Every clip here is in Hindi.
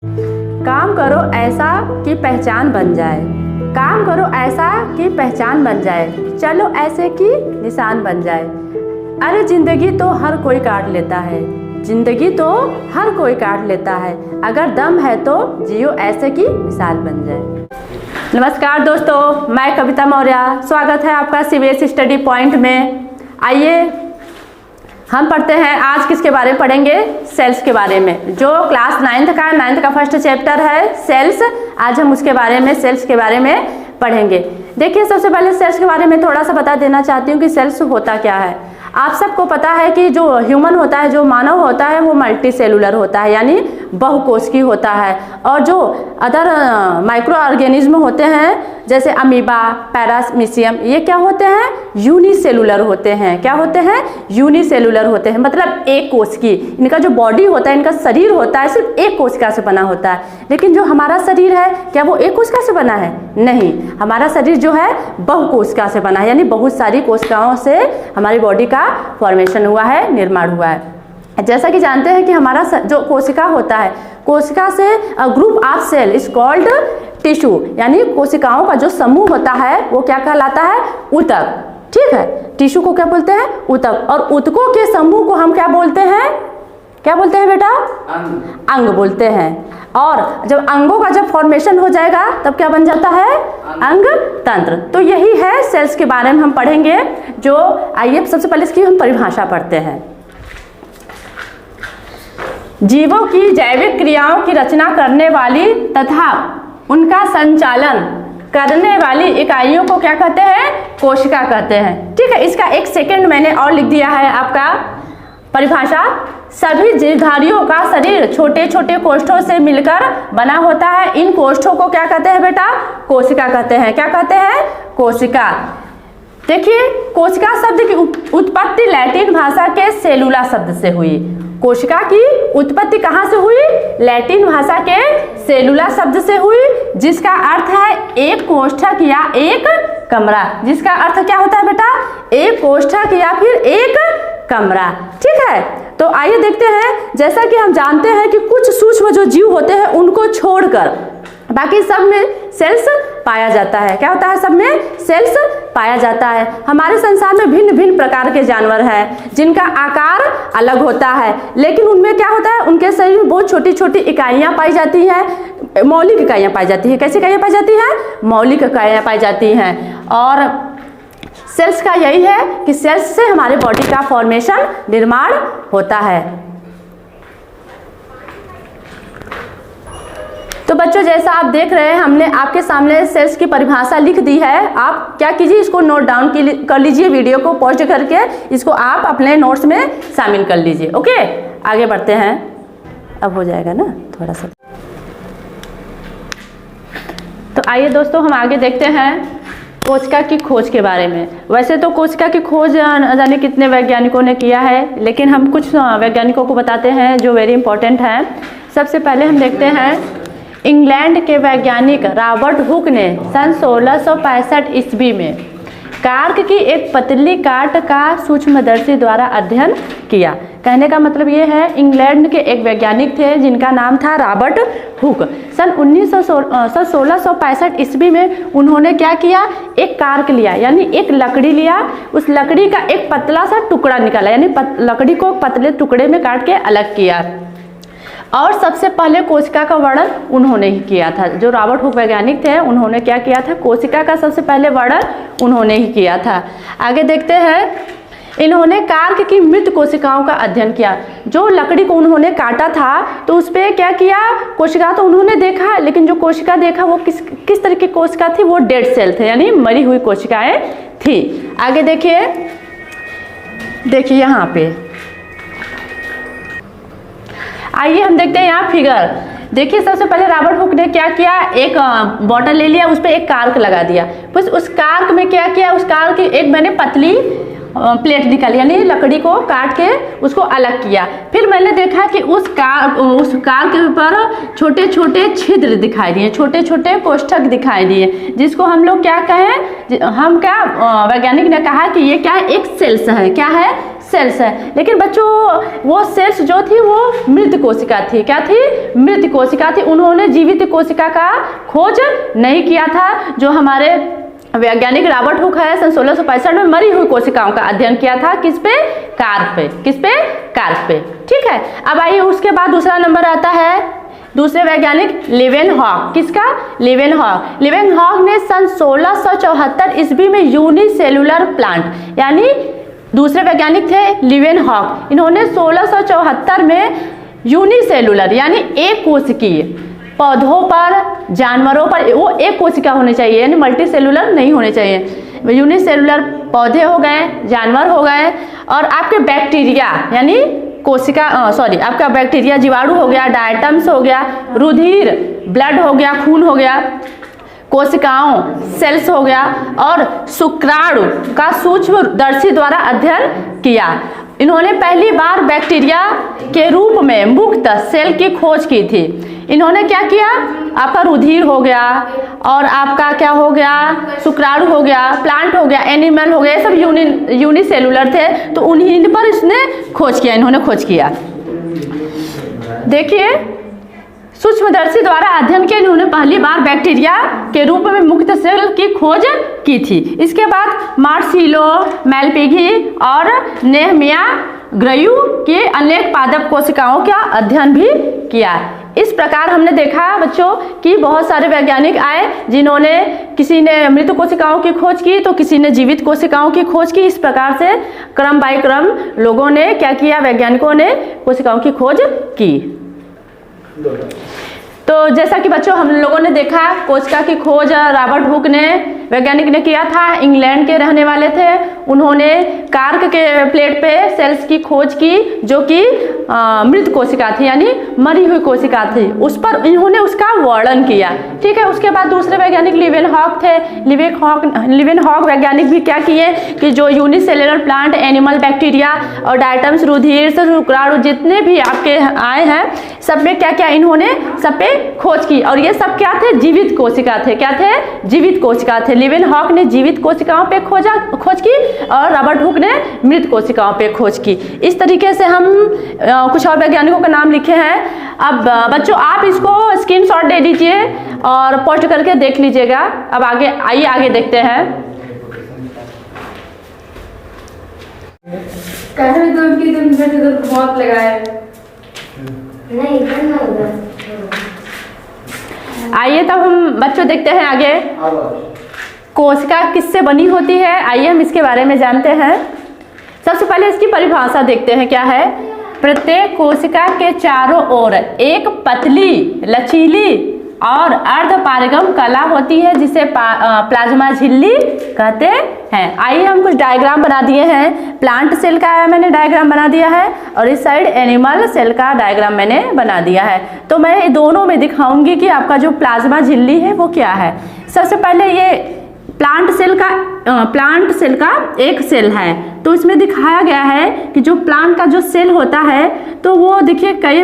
काम करो ऐसा कि पहचान बन जाए, काम करो ऐसा कि पहचान बन जाए, चलो ऐसे कि निशान बन जाए। अरे जिंदगी तो हर कोई काट लेता है, जिंदगी तो हर कोई काट लेता है, अगर दम है तो जियो ऐसे की मिसाल बन जाए। नमस्कार दोस्तों, मैं कविता मौर्य, स्वागत है आपका सीबीएसई स्टडी पॉइंट में। आइए हम पढ़ते हैं। आज किसके बारे में पढ़ेंगे? सेल्स के बारे में, जो क्लास 9th का फर्स्ट चैप्टर है सेल्स। आज हम उसके बारे में, सेल्स के बारे में पढ़ेंगे। देखिए, सबसे पहले सेल्स के बारे में थोड़ा सा बता देना चाहती हूँ कि सेल्स होता क्या है। आप सबको पता है कि जो ह्यूमन होता है, जो मानव होता है, वो मल्टी सेलुलर होता है, यानी बहुकोशिकीय होता है। और जो अदर माइक्रो ऑर्गेनिज्म होते हैं जैसे अमीबा, पैरामीशियम, ये क्या होते हैं? यूनिसेलुलर होते हैं। क्या होते हैं? यूनिसेलुलर होते हैं, मतलब एक कोशिकीय। इनका जो बॉडी होता है, इनका शरीर होता है, सिर्फ एक कोशिका से बना होता है। लेकिन जो हमारा शरीर है, क्या वो एक कोशिका से बना है? नहीं, हमारा शरीर जो है बहुकोशिका से बना है, यानी बहुत सारी कोशिकाओं से हमारी बॉडी का फॉर्मेशन हुआ है, निर्माण हुआ है। जैसा कि जानते हैं कि हमारा जो कोशिका होता है, कोशिका से group of cell is called tissue, यानी कोशिकाओं का जो समूह होता है वो क्या कहलाता है? ऊतक। ठीक है, टिश्यू को क्या बोलते हैं? ऊतक। और ऊतकों के समूह को हम क्या बोलते हैं? क्या बोलते हैं बेटा? अंग बोलते हैं। और जब अंगों का जब फॉर्मेशन हो जाएगा तब क्या बन जाता है? अंग तंत्र। तो यही है सेल्स के बारे में हम पढ़ेंगे। जो आइए सबसे पहले इसकी हम परिभाषा पढ़ते हैं। जीवों की जैविक क्रियाओं की रचना करने वाली तथा उनका संचालन करने वाली इकाइयों को क्या कहते हैं? कोशिका कहते हैं। ठीक है, इसका एक सेकंड मैंने और लिख दिया है आपका परिभाषा। सभी जीवधारियों का शरीर छोटे छोटे कोष्ठों से मिलकर बना होता है। इन कोष्ठों को क्या कहते हैं बेटा? कोशिका कहते हैं। क्या कहते हैं? कोशिका। देखिए, कोशिका शब्द की उत्पत्ति लैटिन भाषा के सेलुला शब्द से हुई। कोशिका की उत्पत्ति कहाँ से हुई? लैटिन भाषा के सेलुला शब्द से हुई, जिसका अर्थ है एक कोष्ठक या एक कमरा। जिसका अर्थ क्या होता है बेटा? एक कोष्ठक या फिर एक कमरा। ठीक है, तो आइए देखते हैं। जैसा कि हम जानते हैं कि कुछ सूक्ष्म जो जीव होते हैं उनको छोड़कर बाकी सब में सेल्स पाया जाता है। क्या होता है? सब में सेल्स पाया जाता है। हमारे संसार में भिन्न भिन्न प्रकार के जानवर हैं जिनका आकार अलग होता है, लेकिन उनमें क्या होता है? उनके शरीर में बहुत छोटी छोटी इकाइयाँ पाई जाती हैं, मौलिक इकाइयाँ पाई जाती हैं। कैसी इकाइयाँ पाई जाती हैं? मौलिक इकाइयाँ पाई जाती हैं। और सेल्स का यही है कि सेल्स से हमारे बॉडी का फॉर्मेशन, निर्माण होता है। तो बच्चों, जैसा आप देख रहे हैं, हमने आपके सामने सेल्स की परिभाषा लिख दी है। आप क्या कीजिए, इसको नोट डाउन कर लीजिए, वीडियो को पॉज करके इसको आप अपने नोट्स में शामिल कर लीजिए। ओके, आगे बढ़ते हैं। अब हो जाएगा ना थोड़ा सा। तो आइए दोस्तों, हम आगे देखते हैं कोशिका की खोज के बारे में। वैसे तो कोशिका की खोज जाने कितने वैज्ञानिकों ने किया है, लेकिन हम कुछ वैज्ञानिकों को बताते हैं जो वेरी इंपॉर्टेंट हैं। सबसे पहले हम देखते हैं, इंग्लैंड के वैज्ञानिक रॉबर्ट हुक ने सन 1665 ईस्वी में कार्क की एक पतली काट का सूक्ष्मदर्शी द्वारा अध्ययन किया। कहने का मतलब ये है, इंग्लैंड के एक वैज्ञानिक थे जिनका नाम था रॉबर्ट हुक। सन 1665 ईस्वी में उन्होंने क्या किया? एक कार्क लिया, यानी एक लकड़ी लिया, उस लकड़ी का एक पतला सा टुकड़ा निकाला, यानी लकड़ी को पतले टुकड़े में काट के अलग किया। और सबसे पहले कोशिका का वर्णन उन्होंने ही किया था। जो रॉबर्ट हुक वैज्ञानिक थे, उन्होंने क्या किया था? कोशिका का सबसे पहले वर्णन उन्होंने ही किया था। आगे देखते हैं, इन्होंने कार्क की मृत कोशिकाओं का अध्ययन किया। जो लकड़ी को उन्होंने काटा था तो उस पर क्या किया? कोशिका तो उन्होंने देखा, लेकिन जो कोशिका देखा वो किस तरह की कोशिका थी? वो डेड सेल थे, यानी मरी हुई कोशिकाएं थी। आगे देखिए यहाँ पे, आइए हम देखते हैं यहाँ फिगर। देखिए, सबसे पहले रॉबर्ट हुक ने क्या किया? एक बॉटल ले लिया, उस पर एक कार्क लगा दिया। फिर उस कार्क में क्या किया? उस कार्क की एक मैंने पतली प्लेट निकाली, यानी लकड़ी को काट के उसको अलग किया। फिर मैंने देखा कि उस कार्क के ऊपर छोटे छोटे छिद्र दिखाई दिए, छोटे छोटे कोष्ठक दिखाई दिए, जिसको हम लोग क्या कहें? हम क्या, वैज्ञानिक ने कहा कि ये क्या है? एक सेल्स है। क्या है? सेल्स है। लेकिन बच्चों वो सेल्स जो थी वो मृत कोशिका थी। क्या थी? मृत कोशिका थी। उन्होंने जीवित कोशिका का खोज नहीं किया था। जो हमारे वैज्ञानिक रॉबर्ट हुक है, सन 1665 में मरी हुई कोशिकाओं का अध्ययन किया था। किस पे? कार्प पे। किस पे? कार्प पे। ठीक है। अब आइए उसके बाद दूसरा नंबर आता है दूसरे वैज्ञानिक लीवेनहॉक। किसका? लीवेनहॉक। लीवेनहॉक ने सन 1674 ईस्वी में यूनिसेलुलर प्लांट, यानी दूसरे वैज्ञानिक थे लीवेनहॉक। इन्होंने 1674 में यूनिसेलुलर यानी एक कोशिकीय पौधों पर, जानवरों पर, वो एक कोशिका होनी चाहिए, यानी मल्टी सेलुलर नहीं होने चाहिए। यूनिसेलुलर पौधे हो गए, जानवर हो गए, और आपके बैक्टीरिया यानी कोशिका आपका बैक्टीरिया जीवाणु हो गया, डायटम्स हो गया, रुधिर ब्लड हो गया, खून हो गया, कोशिकाओं सेल्स हो गया, और शुक्राणु का सूक्ष्मदर्शी द्वारा अध्ययन किया। इन्होंने पहली बार बैक्टीरिया के रूप में मुक्त सेल की खोज की थी। इन्होंने क्या किया? आपका रुधिर हो गया, और आपका क्या हो गया? शुक्राणु हो गया, प्लांट हो गया, एनिमल हो गया, ये सब यूनिसेलुलर थे, तो उन्हीं पर इसने खोज किया, इन्होंने खोज किया। देखिए, सूक्ष्मदर्शी द्वारा अध्ययन किया। इन्होंने पहली बार बैक्टीरिया के रूप में मुक्त सेल की खोज की थी। इसके बाद मार्सिलो, मेलपिगी और नेहमिया ग्रयू के अनेक पादप कोशिकाओं का अध्ययन भी किया। इस प्रकार हमने देखा बच्चों कि बहुत सारे वैज्ञानिक आए, जिन्होंने किसी ने मृत कोशिकाओं की खोज की, तो किसी ने जीवित कोशिकाओं की खोज की। इस प्रकार से क्रम बाय क्रम लोगों ने क्या किया? वैज्ञानिकों ने कोशिकाओं की खोज की। तो जैसा कि बच्चों हम लोगों ने देखा, कोशिका की खोज रॉबर्ट हुक ने, वैज्ञानिक ने किया था। इंग्लैंड के रहने वाले थे। उन्होंने कार्क के प्लेट पे सेल्स की खोज की, जो कि मृत कोशिका थी, यानी मरी हुई कोशिका थी। उस पर इन्होंने उसका वर्णन किया। ठीक है। उसके बाद दूसरे वैज्ञानिक लीवेनहॉक थे। लीवेनहॉक वैज्ञानिक भी क्या किए कि जो यूनिसेलुलर प्लांट, एनिमल, बैक्टीरिया और डायटम्स, रुधिर से शुक्राणु जितने भी आपके आए हैं, सब में क्या क्या इन्होंने सब पे खोज की। और ये सब क्या थे? जीवित कोशिका थे। क्या थे? जीवित कोशिका थे। लीवेनहॉक ने जीवित कोशिकाओं पे खोज की, और रॉबर्ट हुक ने मृत कोशिकाओं पे खोज की। इस तरीके से हम कुछ और वैज्ञानिकों का नाम लिखे हैं। अब बच्चों आप इसको स्क्रीनशॉट दे दीजिए और पोस्ट करके देख लीजिएगा। अब आइए आगे देखते हैं। बहुत लगाए आइए तब हम बच्चों देखते हैं आगे कोशिका किससे बनी होती है। आइए हम इसके बारे में जानते हैं। सबसे पहले इसकी परिभाषा देखते हैं क्या है। प्रत्येक कोशिका के चारों ओर एक पतली, लचीली और अर्धपारगम कला होती है, जिसे प्लाज्मा झिल्ली कहते हैं। आइए हम कुछ डायग्राम बना दिए हैं। प्लांट सेल का मैंने डायग्राम बना दिया है, और इस साइड एनिमल सेल का डायग्राम मैंने बना दिया है। तो मैं दोनों में दिखाऊंगी कि आपका जो प्लाज्मा झिल्ली है वो क्या है। सबसे पहले ये प्लांट सेल का एक सेल है, तो इसमें दिखाया गया है कि जो प्लांट का जो सेल होता है, तो वो देखिए कई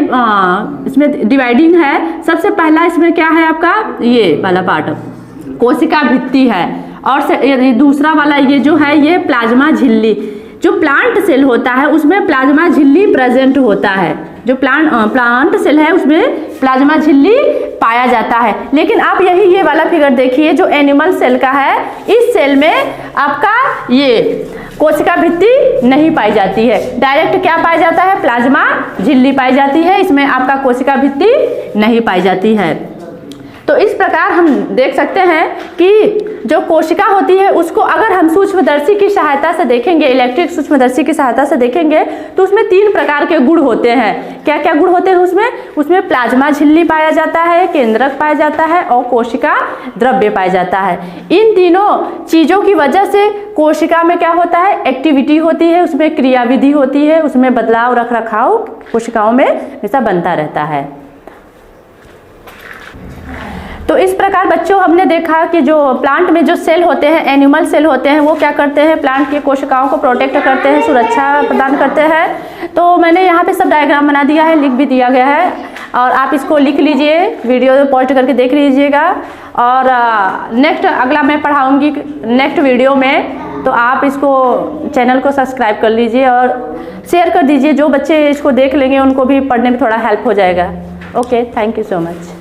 इसमें डिवाइडिंग है। सबसे पहला इसमें क्या है आपका? ये वाला पार्ट कोशिका भित्ति है, और दूसरा वाला ये जो है ये प्लाज्मा झिल्ली। जो प्लांट सेल होता है उसमें प्लाज्मा झिल्ली प्रेजेंट होता है। जो प्लांट सेल है उसमें प्लाज्मा झिल्ली पाया जाता है। लेकिन आप ये वाला फिगर देखिए जो एनिमल सेल का है, इस सेल में आपका ये कोशिका भित्ति नहीं पाई जाती है। डायरेक्ट क्या पाया जाता है? प्लाज्मा झिल्ली पाई जाती है। इसमें आपका कोशिका भित्ति नहीं पाई जाती है। तो इस प्रकार हम देख सकते हैं कि जो कोशिका होती है उसको अगर हम सूक्ष्मदर्शी की सहायता से देखेंगे, इलेक्ट्रिक सूक्ष्मदर्शी की सहायता से देखेंगे, तो उसमें 3 प्रकार के गुण होते हैं। क्या क्या गुण होते हैं उसमें प्लाज्मा झिल्ली पाया जाता है, केंद्रक पाया जाता है, और कोशिका द्रव्य पाया जाता है। इन तीनों चीज़ों की वजह से कोशिका में क्या होता है? एक्टिविटी होती है, उसमें क्रियाविधि होती है, उसमें बदलाव, रख रखाव कोशिकाओं में हमेशा बनता रहता है। तो इस प्रकार बच्चों हमने देखा कि जो प्लांट में जो सेल होते हैं, एनिमल सेल होते हैं, वो क्या करते हैं? प्लांट की कोशिकाओं को प्रोटेक्ट करते हैं, सुरक्षा प्रदान करते हैं। तो मैंने यहाँ पे सब डायग्राम बना दिया है, लिख भी दिया गया है। और आप इसको लिख लीजिए, वीडियो पोस्ट करके देख लीजिएगा। और नेक्स्ट अगला मैं पढ़ाऊँगी नेक्स्ट वीडियो में, तो आप इसको चैनल को सब्सक्राइब कर लीजिए और शेयर कर दीजिए। जो बच्चे इसको देख लेंगे उनको भी पढ़ने में थोड़ा हेल्प हो जाएगा। Okay, thank you so much.